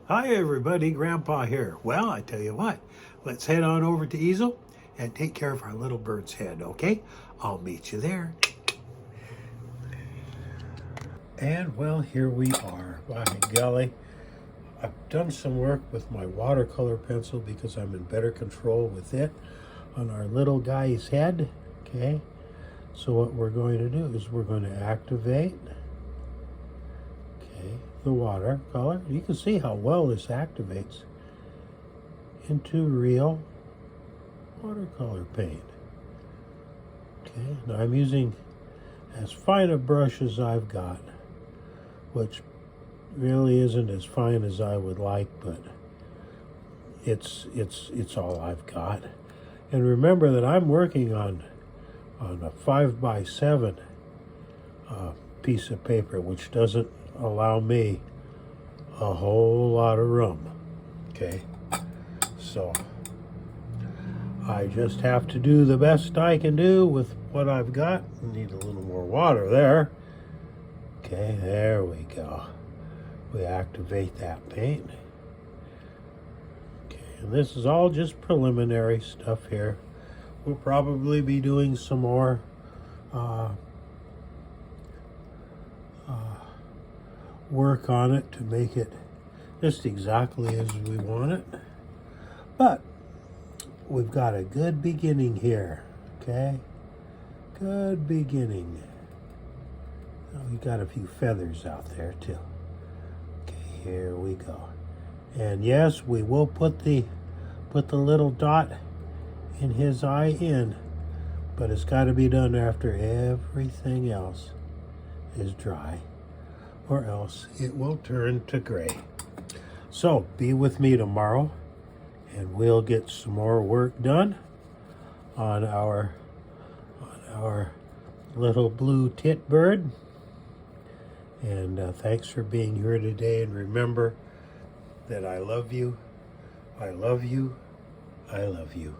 Hi everybody, Grandpa here. Well, I tell you what, let's head on over to Easel and take care of our little bird's head, okay? I'll meet you there. And well, here we are. By golly, I've done some work with my watercolor pencil because I'm in better control with it on our little guy's head, okay? So what we're going to do is we're going to activate, okay, the watercolor. You can see how well this activates into real watercolor paint. Okay, now I'm using as fine a brush as I've got, which really isn't as fine as I would like, but it's all I've got. And remember that I'm working on a 5x7 piece of paper, which doesn't allow me a whole lot of room. Okay, so I just have to do the best I can do with what I've got. Need a little more water there. Okay, there we go. We activate that paint. Okay, and this is all just preliminary stuff here. We'll probably be doing some more work on it to make it just exactly as we want it. But we've got a good beginning here, okay? Good beginning. Oh, we got a few feathers out there too. Okay, here we go. And yes, we will put the little dot in his eye in, but it's got to be done after everything else is dry, or else it will turn to gray. So be with me tomorrow and we'll get some more work done on our little blue tit bird. And thanks for being here today, and remember that I love you, I love you, I love you.